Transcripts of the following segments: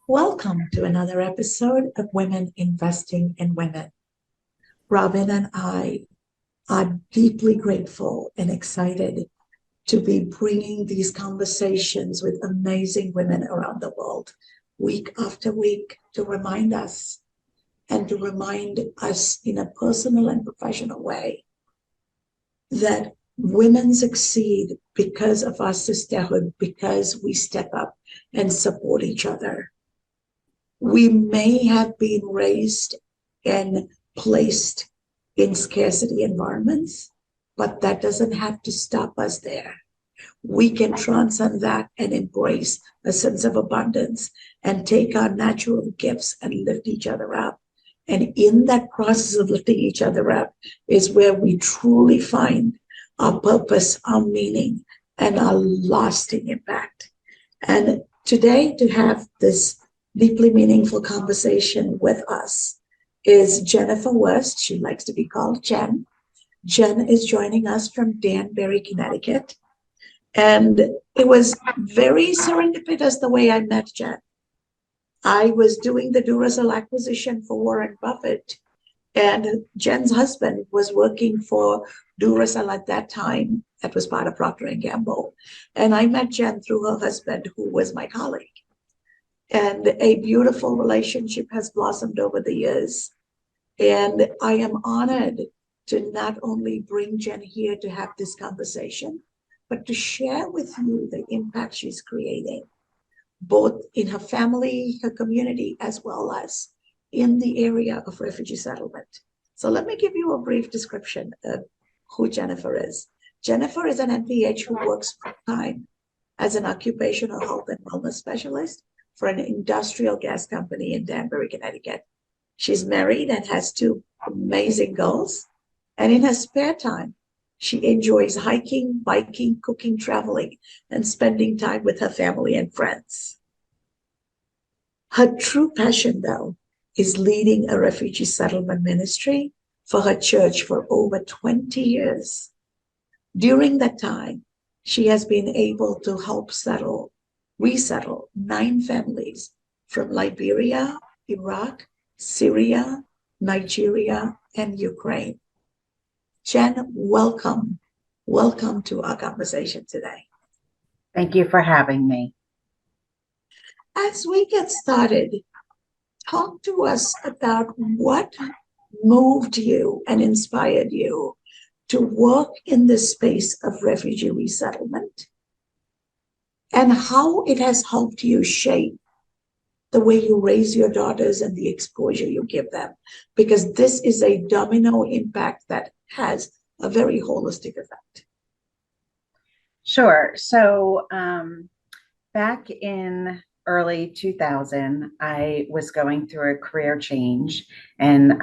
Welcome to another episode of Women Investing in Women. Robin and I are deeply grateful and excited to be bringing these conversations with amazing women around the world, week after week, to remind us and to remind us in a personal and professional way that women succeed because of our sisterhood, because we step up and support each other. We may have been raised and placed in scarcity environments, but that doesn't have to stop us there. We can transcend that and embrace a sense of abundance and take our natural gifts and lift each other up. And in that process of lifting each other up is where we truly find our purpose, our meaning, and our lasting impact. And today, to have this deeply meaningful conversation with us is Jennifer Wurst. She likes to be called Jen. Jen is joining us from Danbury, Connecticut. And it was very serendipitous the way I met Jen. I was doing the Duracell acquisition for Warren Buffett, and Jen's husband was working for Duracell at that time. That was part of Procter & Gamble. And I met Jen through her husband, who was my colleague. And a beautiful relationship has blossomed over the years. And I am honored to not only bring Jen here to have this conversation, but to share with you the impact she's creating, both in her family, her community, as well as in the area of refugee settlement. So let me give you a brief description of who Jennifer is. Jennifer is an NPH who works full-time as an occupational health and wellness specialist for an industrial gas company in Danbury, Connecticut. She's married and has two amazing girls. And in her spare time, she enjoys hiking, biking, cooking, traveling, and spending time with her family and friends. Her true passion, though, is leading a refugee settlement ministry for her church for over 20 years. During that time, she has been able to help resettle 9 families from Liberia, Iraq, Syria, Nigeria, and Ukraine. Jen, welcome. Welcome to our conversation today. Thank you for having me. As we get started, talk to us about what moved you and inspired you to work in the space of refugee resettlement, and how it has helped you shape the way you raise your daughters and the exposure you give them, because this is a domino impact that has a very holistic effect. Sure. So back in early 2000, I was going through a career change, and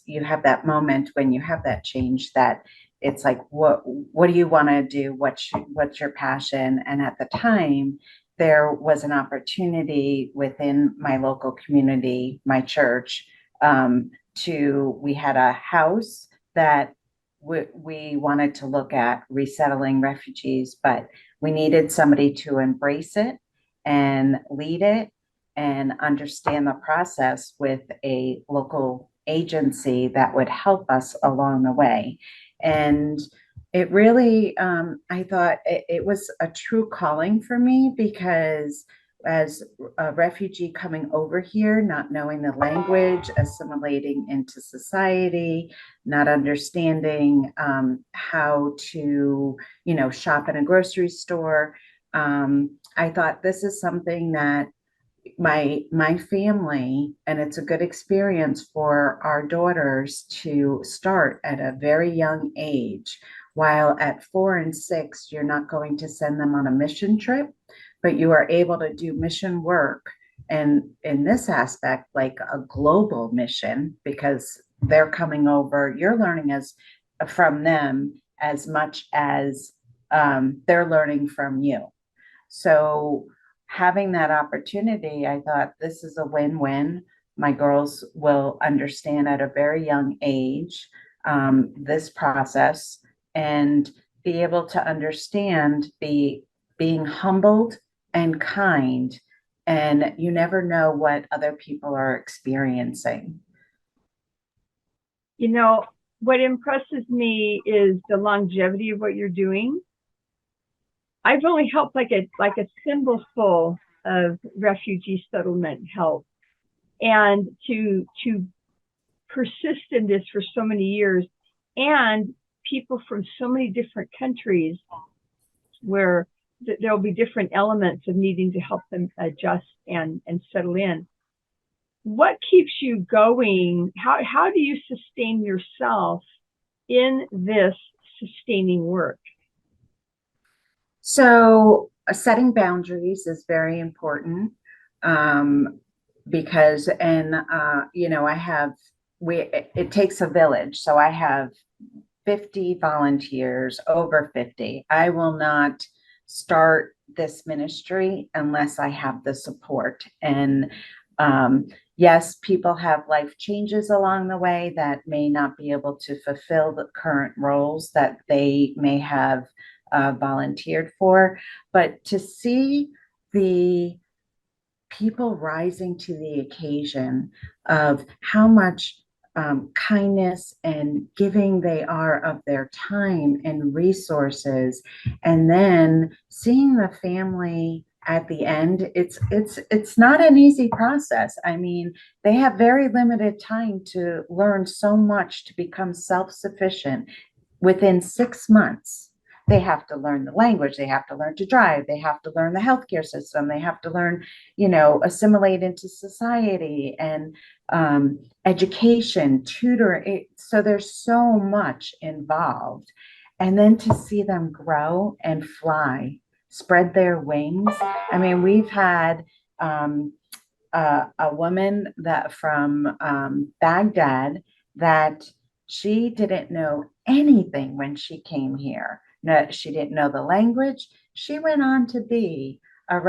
you have that moment when you have that change that it's like, what do you want to do? What's your passion? And at the time, there was an opportunity within my local community, my church, we had a house that we wanted to look at resettling refugees, but we needed somebody to embrace it and lead it and understand the process with a local agency that would help us along the way. And it really, I thought it was a true calling for me, because as a refugee coming over here, not knowing the language, assimilating into society, not understanding how to, shop in a grocery store, I thought this is something that my family, and it's a good experience for our daughters to start at a very young age. While at 4 and 6, you're not going to send them on a mission trip, but you are able to do mission work. And in this aspect, like a global mission, because they're coming over, you're learning from them as much as they're learning from you. So having that opportunity, I thought this is a win-win. My girls will understand at a very young age this process and be able to understand being humbled and kind. And you never know what other people are experiencing. You know, what impresses me is the longevity of what you're doing. I've only helped like a thimbleful of refugee settlement help, and to persist in this for so many years, and people from so many different countries where there'll be different elements of needing to help them adjust and settle in. What keeps you going? How do you sustain yourself in this sustaining work? So setting boundaries is very important, because, and you know, it takes a village. So I have 50 volunteers, over 50. I will not start this ministry unless I have the support. And yes, people have life changes along the way that may not be able to fulfill the current roles that they may have volunteered for, but to see the people rising to the occasion of how much kindness and giving they are of their time and resources, and then seeing the family at the end, it's not an easy process. I mean, they have very limited time to learn so much to become self-sufficient within 6 months. They have to learn the language, they have to learn to drive, they have to learn the healthcare system, they have to learn, you know, assimilate into society, and education, tutor. So there's so much involved. And then to see them grow and fly, spread their wings. I mean, we've had a woman that from Baghdad, that she didn't know anything when she came here. No, she didn't know the language. She went on to be a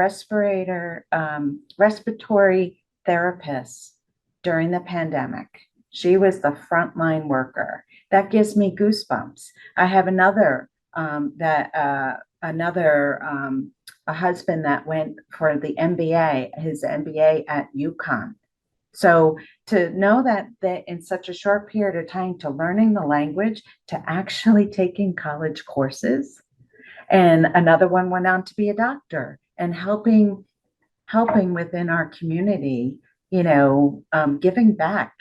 respiratory therapist during the pandemic. She was the frontline worker. That gives me goosebumps. I have another a husband that went for the MBA, his MBA at UConn. So to know that in such a short period of time, to learning the language, to actually taking college courses, and another one went on to be a doctor and helping within our community, you know, giving back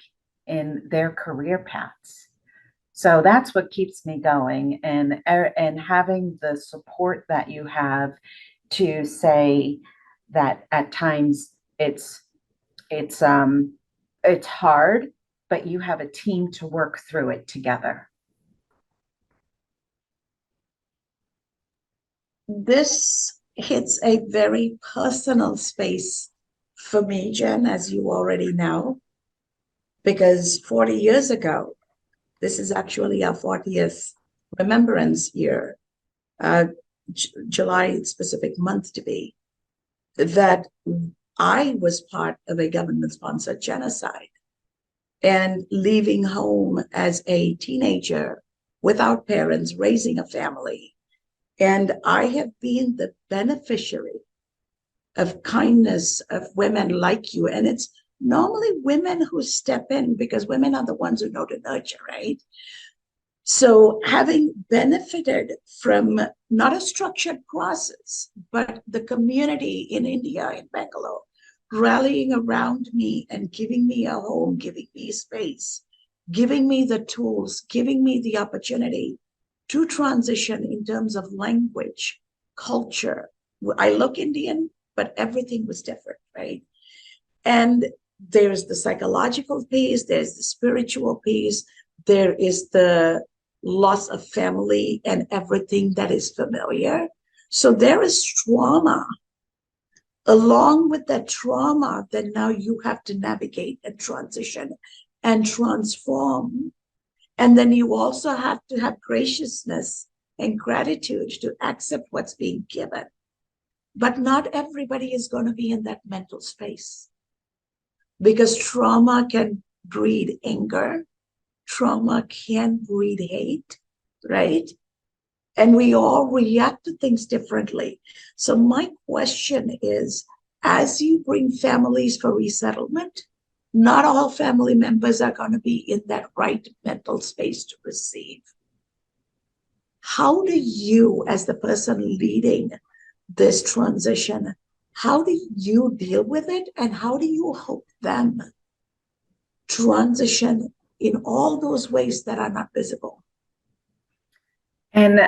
in their career paths. So that's what keeps me going, and having the support that you have to say that at times it's hard, but you have a team to work through it together. This hits a very personal space for me, Jen, as you already know, because 40 years ago, this is actually our 40th remembrance year, July specific month to be, that I was part of a government-sponsored genocide, and leaving home as a teenager without parents, raising a family. And I have been the beneficiary of kindness of women like you. And it's normally women who step in, because women are the ones who know to nurture, right? So having benefited from not a structured process, but the community in India, in Bangalore, rallying around me and giving me a home, giving me space, giving me the tools, giving me the opportunity to transition in terms of language, culture. I look Indian, but everything was different, right? And there's the psychological piece, there's the spiritual piece, there is the loss of family and everything that is familiar. So there is trauma. Along with that trauma, then now you have to navigate and transition and transform. And then you also have to have graciousness and gratitude to accept what's being given. But not everybody is going to be in that mental space because trauma can breed anger, trauma can breed hate, right? And we all react to things differently. So my question is, as you bring families for resettlement, not all family members are going to be in that right mental space to receive. How do you, as the person leading this transition, how do you deal with it? And how do you help them transition in all those ways that are not visible? And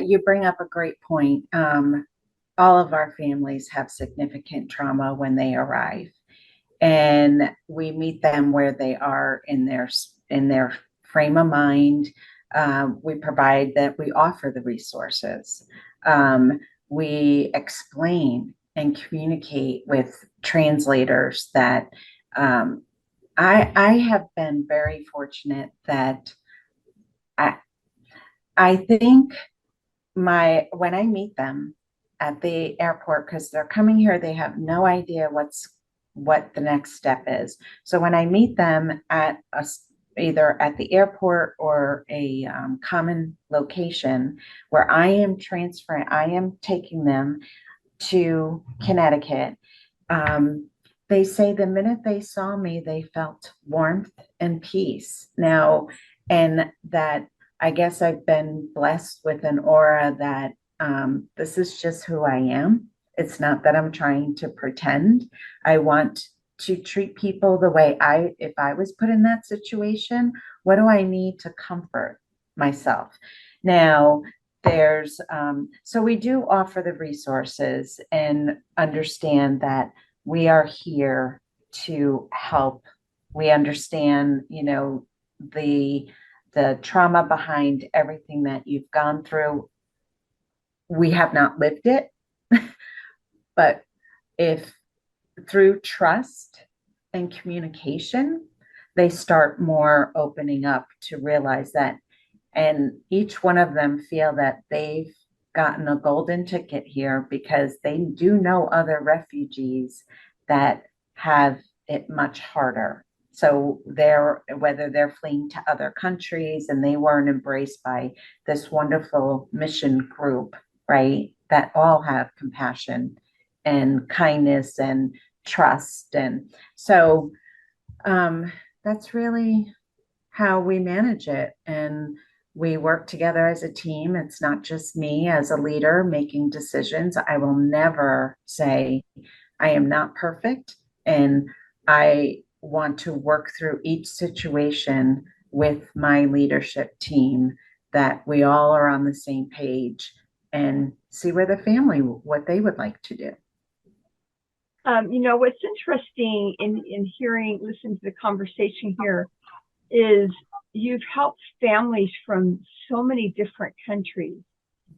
you bring up a great point. All of our families have significant trauma when they arrive, and we meet them where they are in their frame of mind. We provide that, we offer the resources. We explain and communicate with translators that I have been very fortunate that I I think when I meet them at the airport, because they're coming here, they have no idea what the next step is. So when I meet them either at the airport or a common location where I am transferring, I am taking them to Connecticut. They say the minute they saw me, they felt warmth and peace. Now, and that I guess I've been blessed with an aura that this is just who I am. It's not that I'm trying to pretend. I want to treat people the way if I was put in that situation, what do I need to comfort myself? Now, so we do offer the resources and understand that we are here to help. We understand, the trauma behind everything that you've gone through. We have not lived it, but if through trust and communication, they start more opening up to realize that, and each one of them feel that they've gotten a golden ticket here because they do know other refugees that have it much harder. So whether they're fleeing to other countries and they weren't embraced by this wonderful mission group, right? That all have compassion and kindness and trust. And so that's really how we manage it. And we work together as a team. It's not just me as a leader making decisions. I will never say I am not perfect. And I want to work through each situation with my leadership team, that we all are on the same page and see where the family, what they would like to do. What's interesting in listening to the conversation here is you've helped families from so many different countries.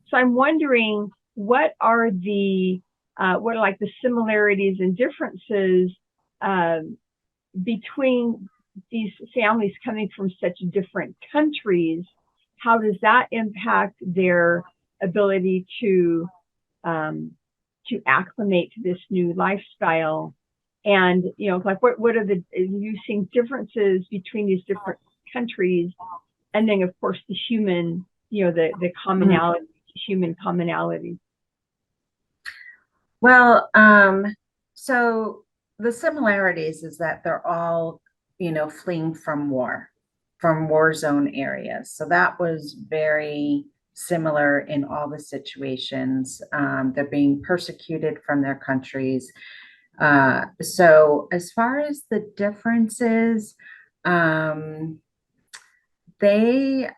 So I'm wondering, what are like the similarities and differences between these families coming from such different countries? How does that impact their ability to acclimate to this new lifestyle? And, like what are you seeing differences between these different countries? And then, of course, the human, the commonality, human commonality. Well, so the similarities is that they're all, fleeing from war zone areas. So that was very similar in all the situations. They're being persecuted from their countries. So as far as the differences, it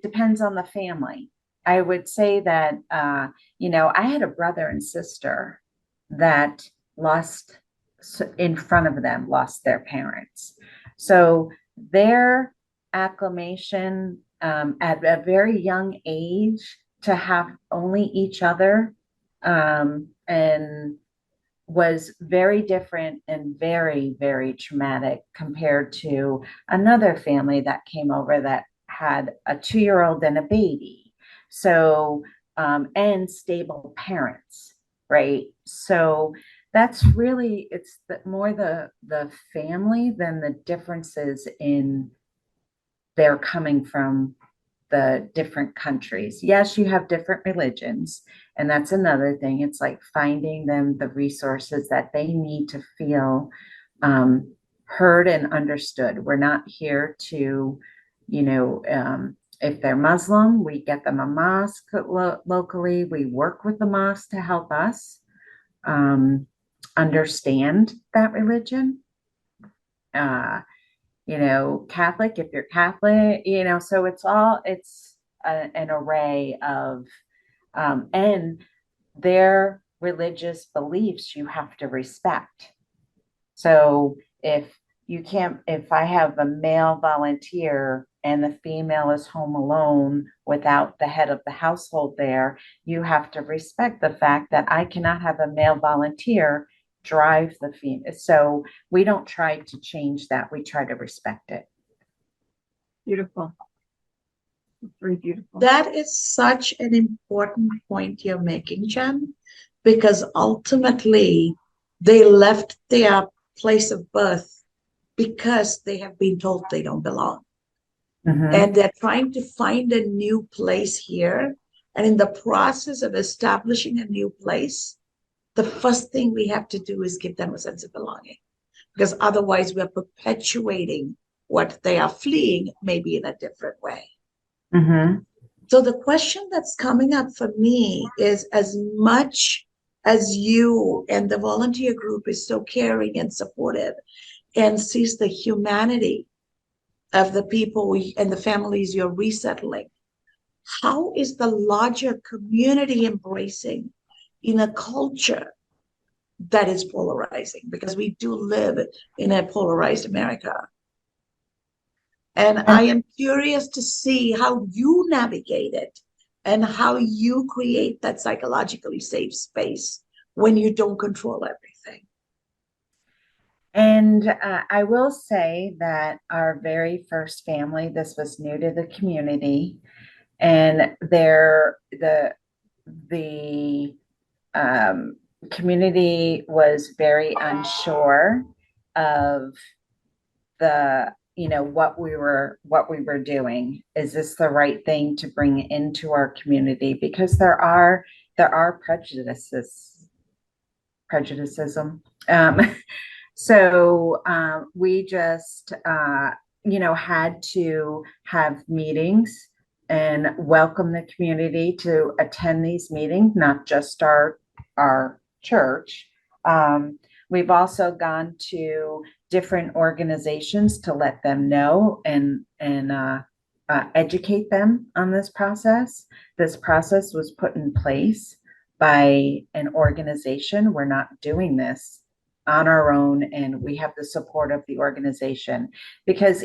depends on the family. I would say that, I had a brother and sister that in front of them, lost their parents. So their acclimation at a very young age to have only each other and was very different and very, very traumatic compared to another family that came over that had a 2-year-old and a baby. So, and stable parents. right? So that's really, it's more the family than the differences in their coming from the different countries. Yes, you have different religions, and that's another thing. It's like finding them the resources that they need to feel heard and understood. We're not here to, if they're Muslim, we get them a mosque locally. We work with the mosque to help us understand that religion. Catholic, if you're Catholic, so it's an array of, and their religious beliefs you have to respect. So if I have a male volunteer and the female is home alone without the head of the household there, you have to respect the fact that I cannot have a male volunteer drive the female. So we don't try to change that. We try to respect it. Beautiful. It's very beautiful. That is such an important point you're making, Jen, because ultimately they left their place of birth because they have been told they don't belong. Mhm. And they're trying to find a new place here. And in the process of establishing a new place, the first thing we have to do is give them a sense of belonging, because otherwise we're perpetuating what they are fleeing, maybe in a different way. Mhm. So the question that's coming up for me is, as much as you and the volunteer group is so caring and supportive and sees the humanity of the people and the families you're resettling, how is the larger community embracing in a culture that is polarizing? Because we do live in a polarized America. And I am curious to see how you navigate it and how you create that psychologically safe space when you don't control everything. And I will say that our very first family, this was new to the community, and the community was very unsure of what we were doing. Is this the right thing to bring into our community? Because there are prejudicism. So we just had to have meetings and welcome the community to attend these meetings, not just our church. We've also gone to different organizations to let them know and educate them on this process. This process was put in place by an organization. We're not doing this on our own, and we have the support of the organization. Because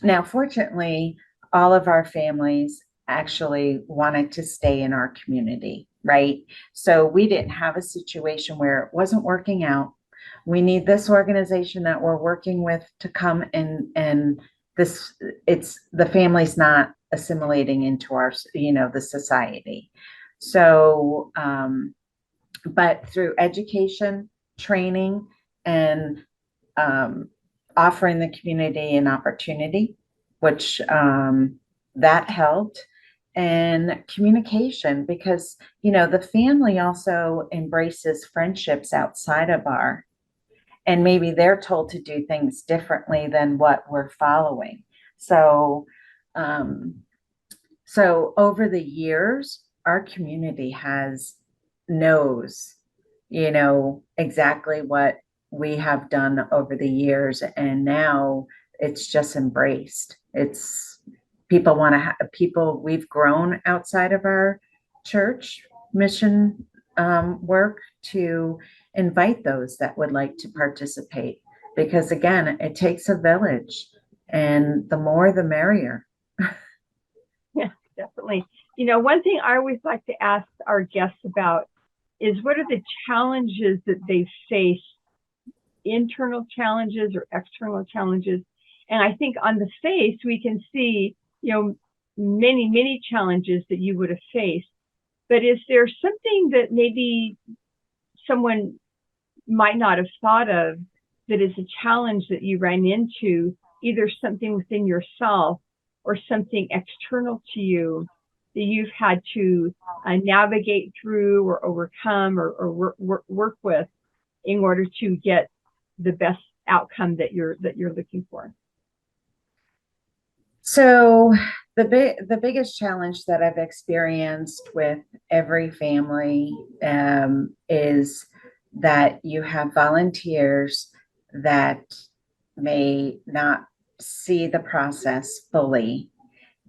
now, fortunately, all of our families actually wanted to stay in our community, right? So we didn't have a situation where it wasn't working out. We need this organization that we're working with to come and the family's not assimilating into the society. So, but through education, training, and offering the community an opportunity, which that helped, and communication, because the family also embraces friendships outside of and maybe they're told to do things differently than what we're following. So over the years, our community knows exactly what we have done over the years, and now it's just embraced. It's people want to we've grown outside of our church mission work to invite those that would like to participate, because again, it takes a village, and the more the merrier. Yeah, definitely. One thing I always like to ask our guests about is, what are the challenges that they face, internal challenges or external challenges? And I think on the face, we can see, many, many challenges that you would have faced. But is there something that maybe someone might not have thought of that is a challenge that you ran into, either something within yourself or something external to you that you've had to navigate through or overcome or work with in order to get the best outcome that you're looking for? So the biggest challenge that I've experienced with every family is that you have volunteers that may not see the process fully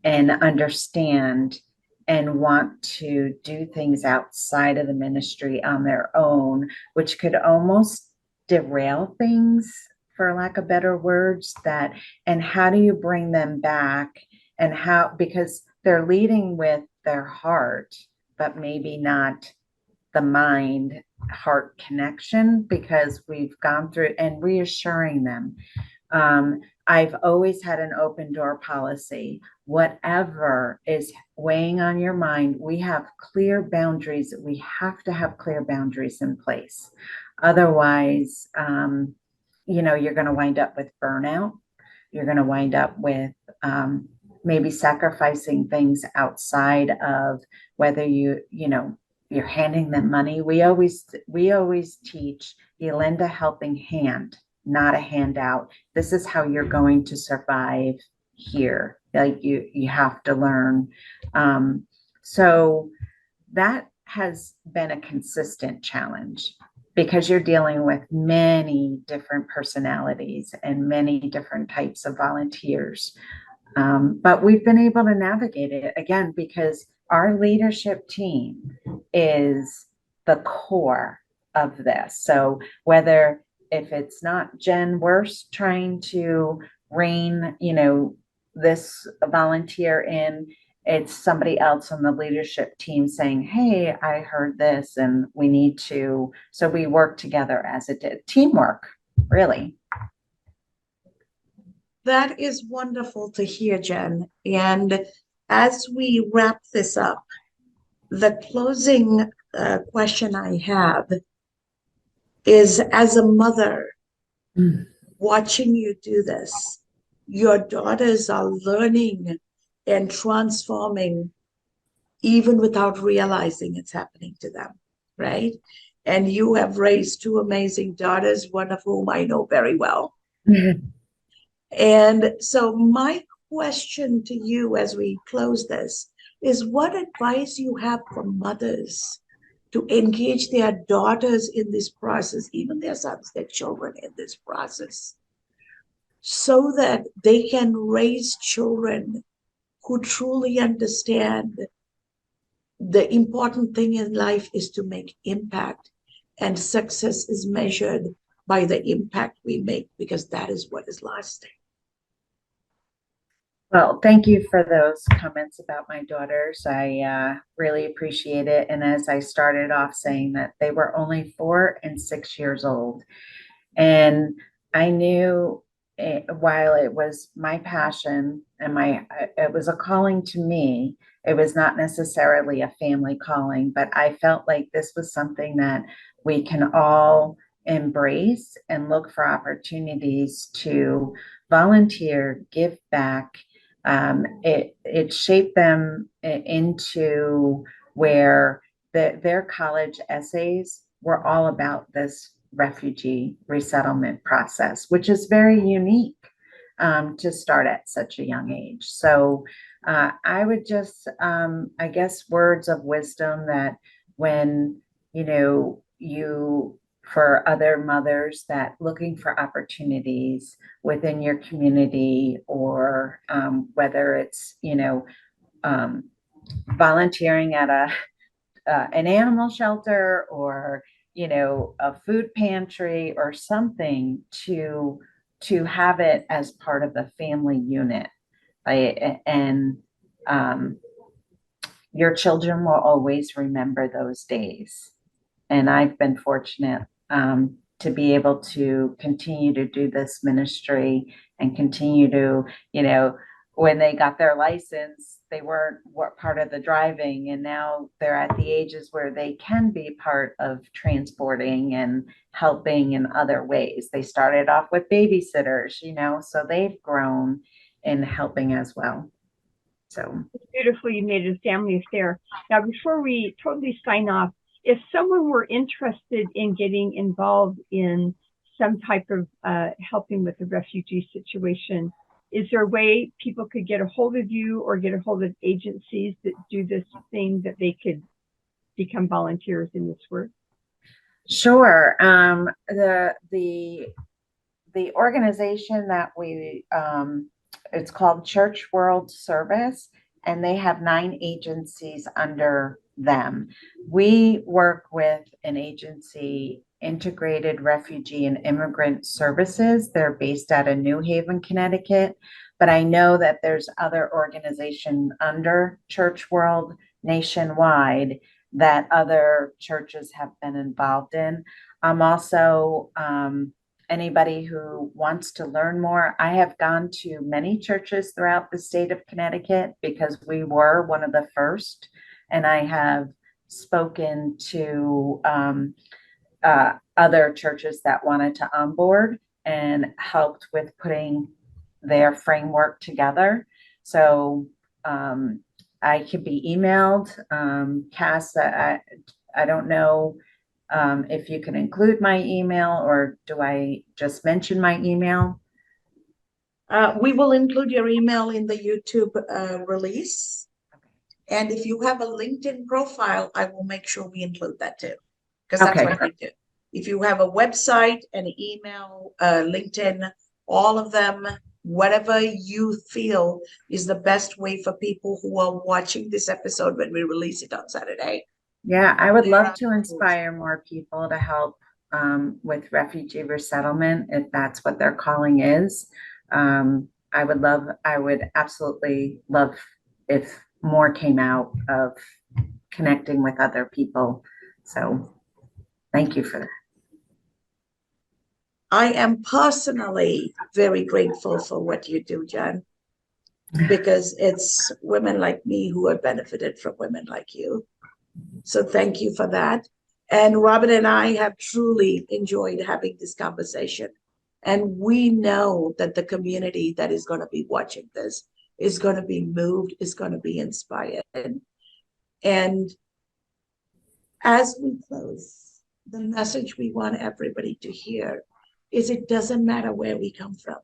and understand and want to do things outside of the ministry on their own, which could almost derail things, for lack of better words. That, and how do you bring them back? And how, because they're leading with their heart, but maybe not the mind heart connection, because we've gone through, and reassuring them. I've always had an open door policy. Whatever is weighing on your mind, we have clear boundaries. We have to have clear boundaries in place. Otherwise, you're going to wind up with burnout. You're going to wind up with maybe sacrificing things outside of whether you're handing them money. We always teach, you lend a helping hand, not a handout. This is how you're going to survive here. Like you have to learn. So that has been a consistent challenge, because you're dealing with many different personalities and many different types of volunteers. But we've been able to navigate it, again, because our leadership team is the core of this. So whether, if it's not Jen Wurst trying to rein, this volunteer in, it's somebody else on the leadership team saying, hey, I heard this and we need to, so we work together as a teamwork, really. That is wonderful to hear, Jen. And as we wrap this up, the closing question I have is, as a mother, watching you do this, your daughters are learning and transforming even without realizing it's happening to them, right? And you have raised two amazing daughters, one of whom I know very well. And so my question to you as we close this is, what advice you have for mothers to engage their daughters in this process, even their sons, their children in this process, so that they can raise children who truly understand the important thing in life is to make impact, and success is measured by the impact we make, because that is what is lasting. Well, thank you for those comments about my daughters. I really appreciate it. And as I started off saying, that they were only 4 and 6 years old. And I knew while it was my passion and it was a calling to me, it was not necessarily a family calling, but I felt like this was something that we can all embrace and look for opportunities to volunteer, give back. It shaped them into where their college essays were all about this refugee resettlement process, which is very unique to start at such a young age. So I would just, I guess, words of wisdom that when, for other mothers, that looking for opportunities within your community, or whether it's, volunteering at an animal shelter, or a food pantry or something, to have it as part of the family unit. And your children will always remember those days. And I've been fortunate to be able to continue to do this ministry and continue to, when they got their license, they weren't part of the driving, and now they're at the ages where they can be part of transporting and helping in other ways. They started off with babysitters, so they've grown in helping as well. So It's beautiful you made it a family affair. Now, before we totally sign off, if someone were interested in getting involved in some type of helping with the refugee situation, is there a way people could get a hold of you or get a hold of agencies that do this thing that they could become volunteers in this work? sure. The organization that it's called Church World Service, and they have 9 agencies under them. We work with an agency, Integrated Refugee and Immigrant Services. They're based out of New Haven, Connecticut, but I know that there's other organization under Church World nationwide that other churches have been involved in. I'm also anybody who wants to learn more. I have gone to many churches throughout the state of Connecticut because we were one of the first, and I have spoken to other churches that wanted to onboard and helped with putting their framework together. So I could be emailed. Cass, I don't know if you can include my email, or do I just mention my email? We will include your email in the YouTube release. And if you have a LinkedIn profile, I will make sure we include that too, because that's Okay. what we do. If you have a website, an email, LinkedIn, all of them, whatever you feel is the best way for people who are watching this episode when we release it on Saturday. Yeah, I would love to inspire more people to help with refugee resettlement, if that's what their calling is. I would absolutely love if more came out of connecting with other people. So thank you for that. I am personally very grateful for what you do, Jen, because it's women like me who have benefited from women like you. So thank you for that. And Robin and I have truly enjoyed having this conversation. And we know that the community that is going to be watching this is going to be moved, is going to be inspired. And as we close, the message we want everybody to hear is it doesn't matter where we come from.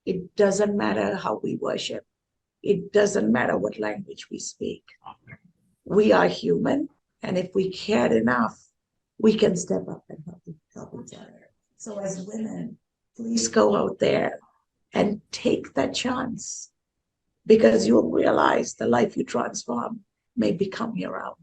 It doesn't matter how we worship. It doesn't matter what language we speak. We are human. And if we cared enough, we can step up and help each other. So as women, please go out there and take that chance, because you'll realize the life you transform may become your own.